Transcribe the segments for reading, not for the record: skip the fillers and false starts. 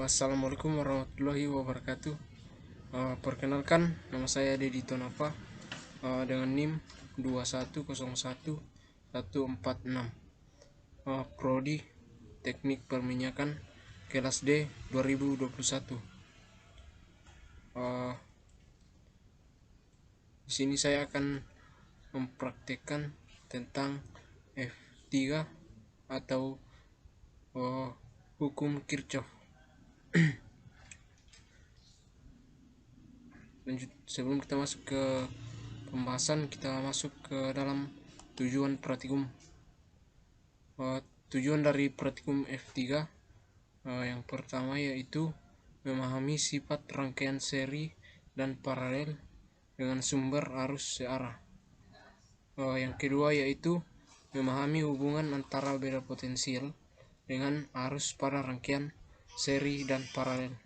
Assalamualaikum warahmatullahi wabarakatuh. Perkenalkan, nama saya Dedi Tonava dengan NIM 2101146. Prodi Teknik Perminyakan kelas D 2021. Di sini saya akan mempraktekkan tentang F3 atau hukum Kirchhoff. Sebelum kita masuk ke pembahasan, kita masuk ke dalam tujuan praktikum. Tujuan dari praktikum F3 yang pertama yaitu memahami sifat rangkaian seri dan paralel dengan sumber arus searah. Yang kedua yaitu memahami hubungan antara beda potensial dengan arus pada rangkaian seri dan paralel.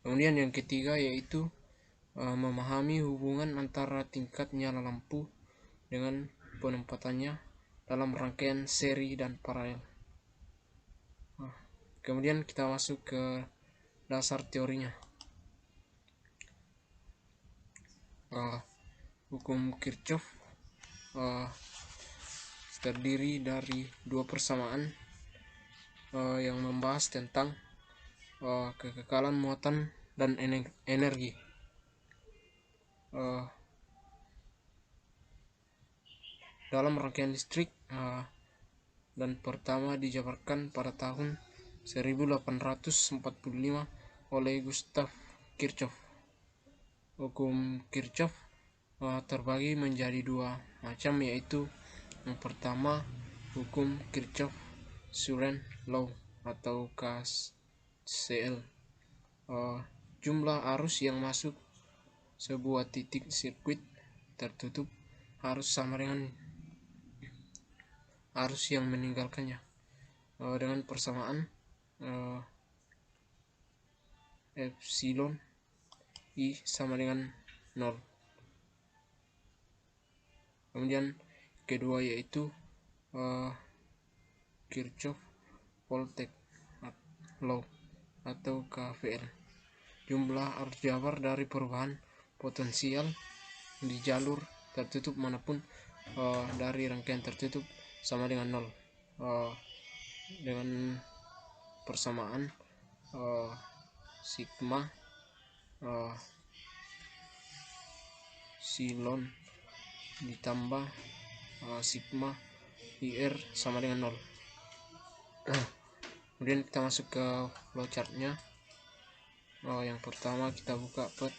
Kemudian yang ketiga yaitu memahami hubungan antara tingkat nyala lampu dengan penempatannya dalam rangkaian seri dan paralel. Kemudian kita masuk ke dasar teorinya. Hukum Kirchhoff terdiri dari dua persamaan yang membahas tentang kekekalan muatan dan energi. Dalam rangkaian listrik, dan pertama dijabarkan pada tahun 1845 oleh Gustav Kirchhoff. Hukum Kirchhoff terbagi menjadi dua macam, yaitu yang pertama hukum Kirchhoff-Courant Law atau KCL. Jumlah arus yang masuk sebuah titik sirkuit tertutup harus sama dengan arus yang meninggalkannya, dengan persamaan epsilon I sama dengan 0. Kemudian kedua yaitu Kirchhoff-Voltage Law atau KVL. Jumlah arus jabar dari perubahan potensial di jalur tertutup manapun dari rangkaian tertutup sama dengan 0, dengan persamaan sigma silon ditambah sigma IR sama dengan 0. Kemudian kita masuk ke flowchartnya. Yang pertama kita buka pet,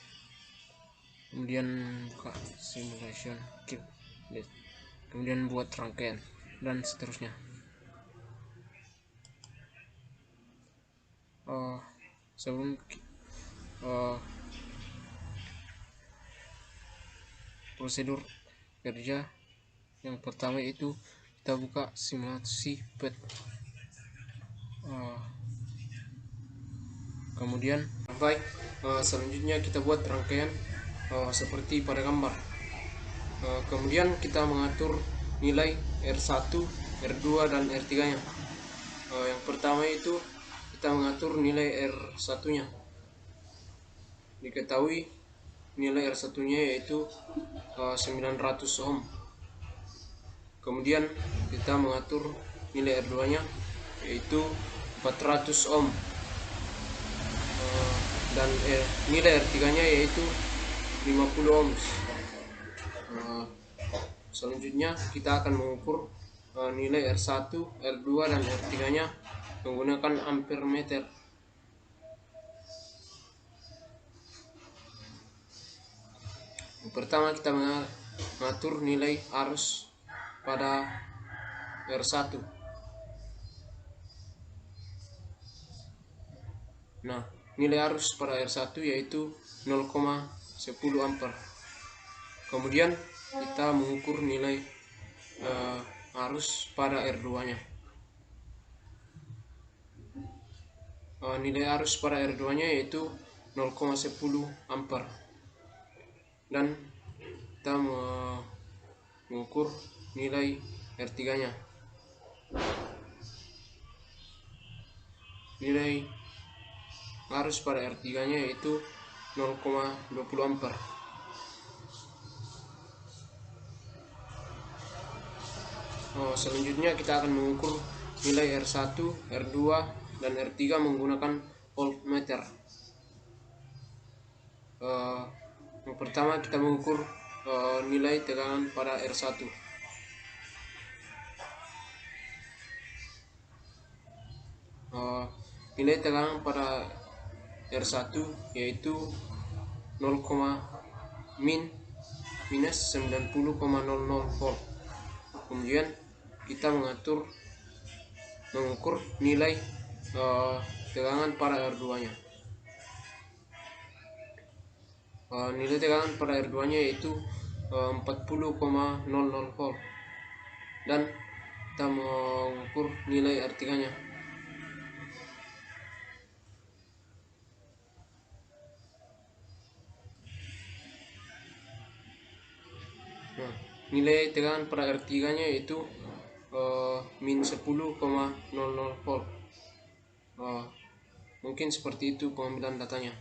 kemudian buka simulation kit, kemudian buat rangkaian dan seterusnya. Sebelum prosedur kerja yang pertama itu kita buka simulasi pet. Kemudian selanjutnya kita buat rangkaian seperti pada gambar. Kemudian kita mengatur nilai R1, R2 dan R3 nya. Yang pertama itu kita mengatur nilai R1 nya. Diketahui nilai R1 nya yaitu 900 ohm. Kemudian kita mengatur nilai R2 nya yaitu 400 ohm, dan nilai R3 nya yaitu 50 ohm. Selanjutnya kita akan mengukur nilai R1, R2 dan R3 nya menggunakan ampere meter. Yang pertama kita mengatur nilai arus pada R1. Nah, nilai arus pada R1 yaitu 0,10 ampere. Kemudian kita mengukur nilai arus pada R2 nya. Nilai arus pada R2 nya yaitu 0,10 ampere, dan kita mengukur nilai R3 nya. nilai arus pada R3 nya yaitu 0,20 ampere. Selanjutnya kita akan mengukur nilai R1, R2, dan R3 menggunakan voltmeter. Yang pertama kita mengukur nilai tegangan pada R1. Nilai tegangan pada R1 yaitu minus 90,00 volt. Kemudian kita mengukur nilai tegangan pada R2 nya. Nilai tegangan pada R2 nya yaitu 40,00 volt, dan kita mengukur nilai R3 nya. Nilai tegangan pada R3 nya yaitu min 10,00 volt. Mungkin seperti itu pengambilan datanya.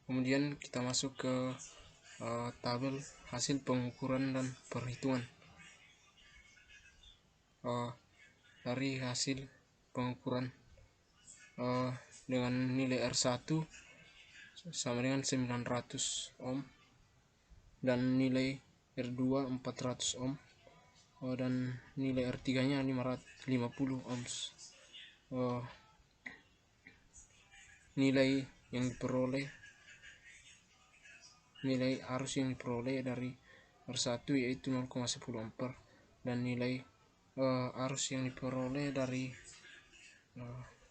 Kemudian kita masuk ke tabel hasil pengukuran dan perhitungan. Dari hasil pengukuran dengan nilai R1 sama dengan 900 ohm, dan nilai R2 400 ohm, dan nilai R3 nya 550 ohms. Nilai arus yang diperoleh dari R1 yaitu 0,10 ampere, dan nilai arus yang diperoleh dari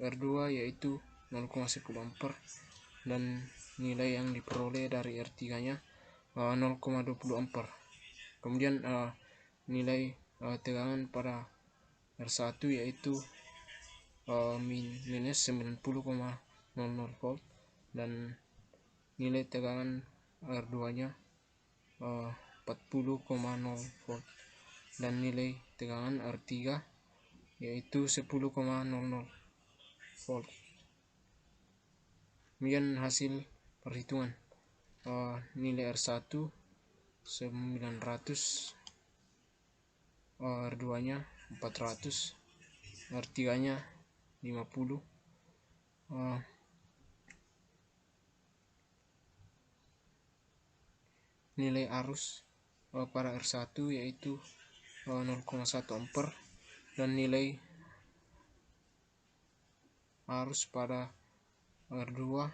R2 yaitu 0,10 ampere, dan nilai yang diperoleh dari R3 nya 0,20 ampere. Kemudian nilai tegangan pada R1 yaitu minus 90,00 volt, dan nilai tegangan R2 nya 40,0 volt, dan nilai tegangan R3 yaitu 10,00 volt. Kemudian hasil perhitungan, nilai R1 900, R2 nya 400, R3 nya 50. Nilai arus pada R1 yaitu 0,1 ampere, dan nilai arus pada R2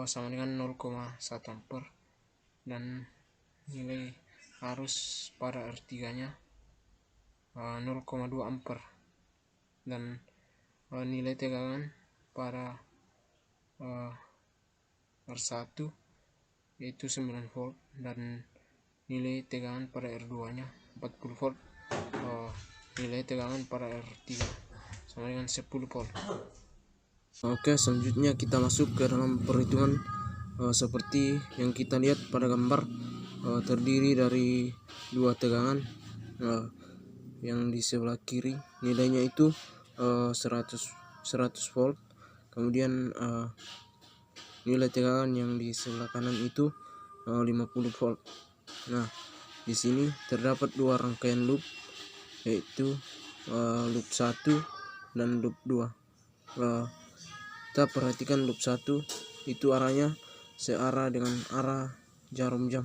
sama dengan 0,1 ampere, dan nilai arus pada R3 nya 0,2 ampere, dan nilai tegangan pada R1 yaitu 9 volt, dan nilai tegangan pada R2 nya 40 volt. Nilai tegangan pada R3 sama dengan 10 volt. Oke, selanjutnya kita masuk ke dalam perhitungan. Seperti yang kita lihat pada gambar, terdiri dari dua tegangan. Yang di sebelah kiri nilainya itu 100 volt. Kemudian nilai tegangan yang di sebelah kanan itu 50 volt. Nah, di sini terdapat dua rangkaian loop, yaitu loop 1 dan loop 2. Kita perhatikan loop 1 itu arahnya searah dengan arah jarum jam.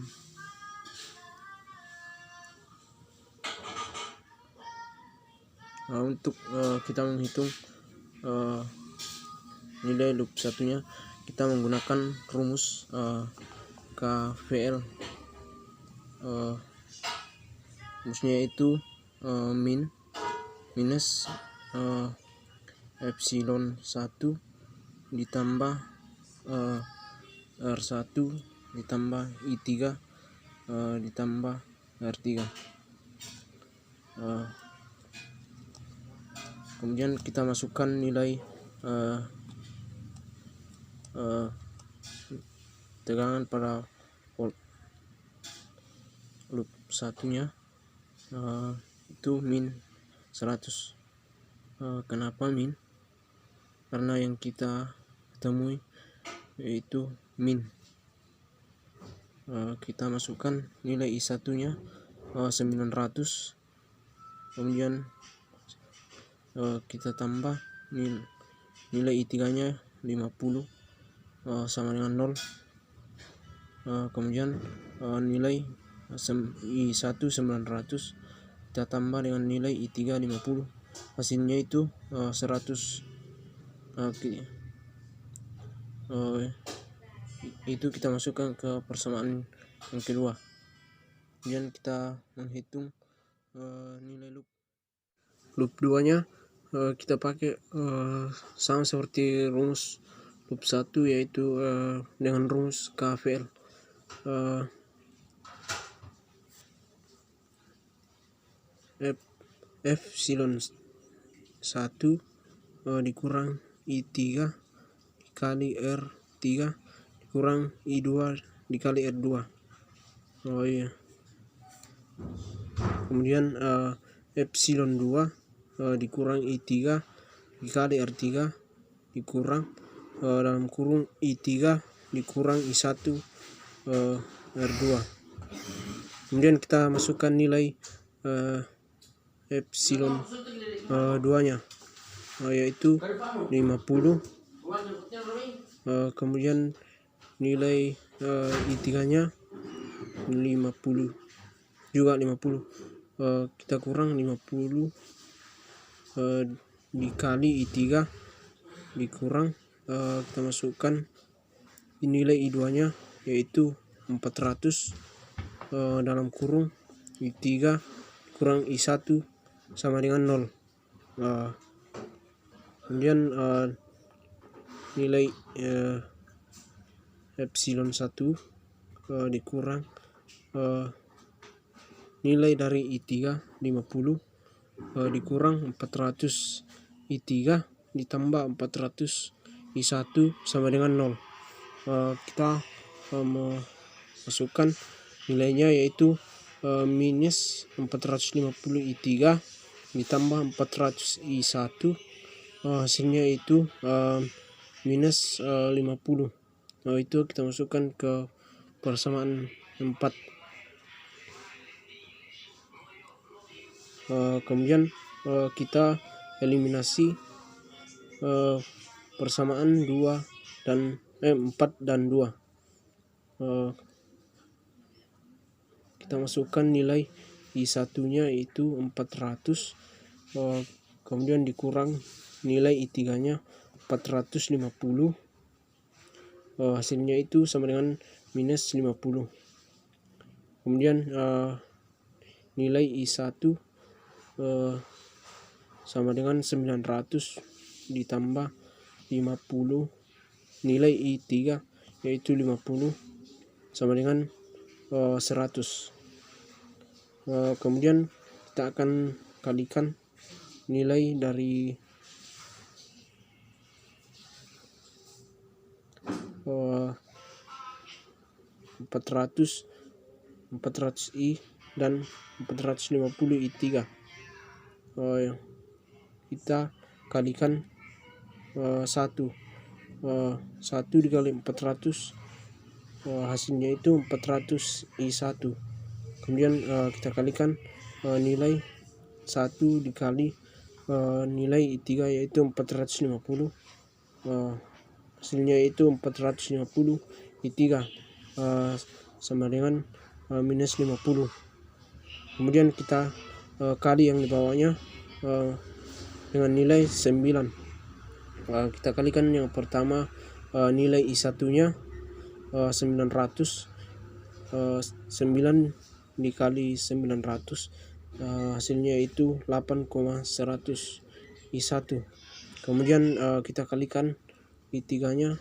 Untuk kita menghitung nilai loop satunya, kita menggunakan rumus KVL. Rumusnya itu minus epsilon 1 ditambah R1 ditambah I3 ditambah R3. Kemudian kita masukkan nilai tegangan pada volt loop satunya itu min 100. Kenapa min? karena yang kita temui yaitu min. Kita masukkan nilai I1 nya 900, kemudian kita tambah nilai I3 nya 50 sama dengan 0. Kemudian nilai I1 900 kita tambah dengan nilai I3 50, hasilnya itu 100. Itu kita masukkan ke persamaan yang kedua. Kemudian kita menghitung nilai loop 2 nya. Kita pakai sama seperti rumus loop 1, yaitu dengan rumus KVL. Epsilon 1 dikurang I3 dikali R3 dikurang I2 dikali R2. Kemudian epsilon 2 dikurang I3 dikali R3 dikurang dalam kurung I3 dikurang I1 R2. Kemudian kita masukkan nilai epsilon 2 nya, yaitu 50. Kemudian nilai I3 nya 50 juga 50. Kita kurang 50 dikali I3 dikurang kita masukkan nilai I2 nya yaitu 400 dalam kurung I3 kurang I1 sama dengan 0. Kemudian nilai epsilon 1 dikurang nilai dari I3 50 dikurang 400 I3 ditambah 400 I1 sama dengan 0. Kita masukkan nilainya yaitu minus 450 I3 ditambah 400 I1, hasilnya itu minus 50. Itu kita masukkan ke persamaan 4. Kemudian kita eliminasi persamaan 4 dan 2. Kita masukkan nilai I1 nya itu 400, kemudian dikurang nilai I3 nya 450, hasilnya itu sama dengan minus 50. Kemudian nilai I1 sama dengan 900 ditambah 50 nilai I3 yaitu 50 sama dengan 100. Kemudian kita akan kalikan nilai dari 400 I dan 450 I3. Kita kalikan 1 dikali 400, hasilnya itu 400 I1. Kemudian kita kalikan nilai 1 dikali nilai I3 yaitu 450, hasilnya itu 450 I3 sama dengan minus 50. Kemudian kita kali yang di bawahnya dengan nilai 9. Kita kalikan yang pertama nilai I1 nya 900, 9 dikali 900, hasilnya itu 8,100 I1. Kemudian kita kalikan I3 nya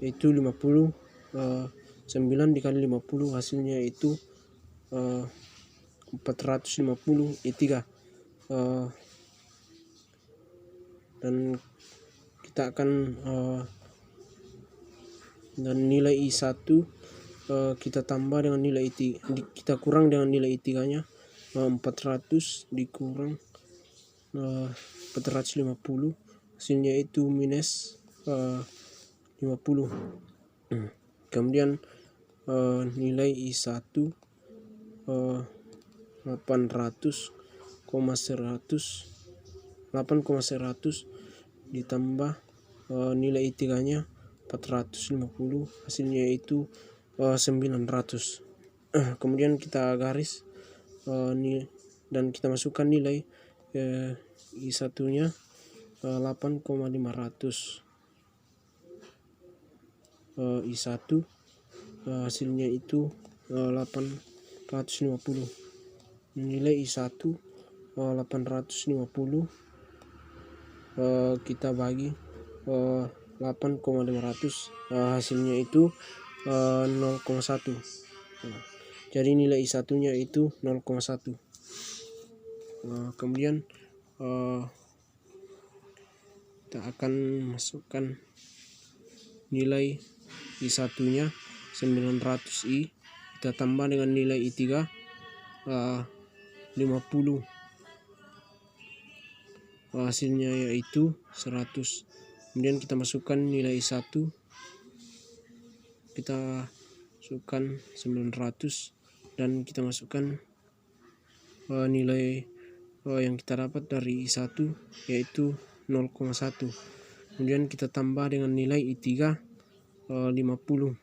yaitu 50, 9 dikali 50, hasilnya itu 450 I3. Dan kita akan dan nilai I1 kita tambah dengan nilai I3, kita kurang dengan nilai I3 nya 400 dikurang 450, hasilnya itu minus 50. Kemudian nilai I1 8,100 ditambah nilai I3 nya 450, hasilnya itu 900. Kemudian kita garis dan kita masukkan nilai I1 nya 8,500. I1 hasilnya itu 850. Nilai I1 850 kita bagi 8,500, hasilnya itu 0,1. Jadi nilai I1 nya itu 0,1. Kemudian kita akan masukkan nilai I1 nya 900i, kita tambah dengan nilai I3 50, hasilnya yaitu 100. Kemudian kita masukkan nilai I1, kita masukkan 900 dan kita masukkan nilai yang kita dapat dari I1 yaitu 0,1. Kemudian kita tambah dengan nilai I3 50,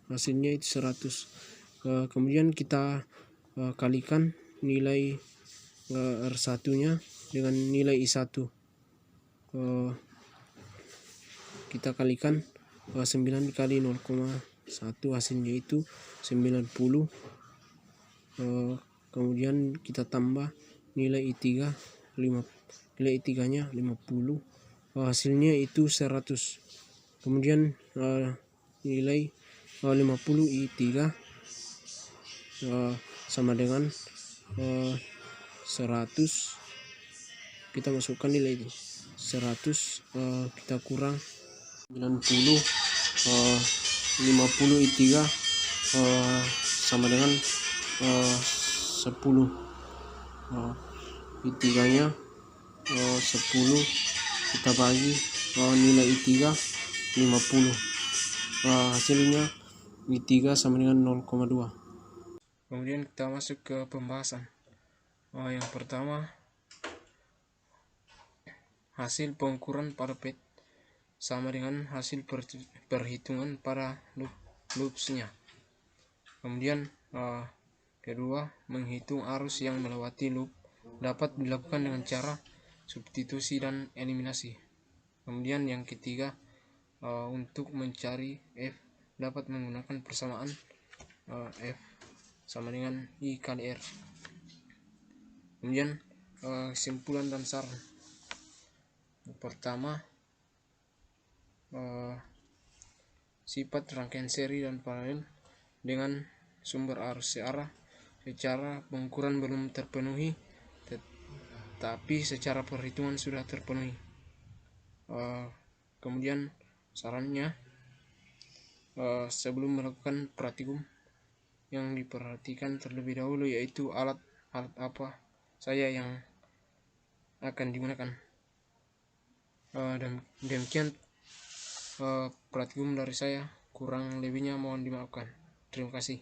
hasilnya itu 100. Kemudian kita kalikan nilai R1 nya dengan nilai I1, kita kalikan 9 dikali 0,1, hasilnya itu 90. Kemudian kita tambah nilai I3 nilai I3 nya 50, hasilnya itu 100. Kemudian nilai 50 I3 sama dengan 100, kita masukkan nilai itu 100, kita kurang 90, 50 I3 sama dengan 10, I3 nya 10, kita bagi nilai I3 50, hasilnya I3 sama dengan 0,2. Kemudian kita masuk ke pembahasan. Yang pertama, hasil pengukuran pada PET sama dengan hasil perhitungan pada loopsnya. Kemudian kedua, menghitung arus yang melewati loop dapat dilakukan dengan cara substitusi dan eliminasi. Kemudian yang ketiga, untuk mencari F dapat menggunakan persamaan F sama dengan I kali R. Kemudian kesimpulan dan saran. Yang pertama, sifat rangkaian seri dan paralel dengan sumber arus searah secara pengukuran belum terpenuhi, tetapi secara perhitungan sudah terpenuhi. Kemudian sarannya, sebelum melakukan praktikum yang diperhatikan terlebih dahulu yaitu alat apa saja yang akan digunakan. Dan demikian praktikum dari saya, kurang lebihnya mohon dimaafkan. Terima kasih.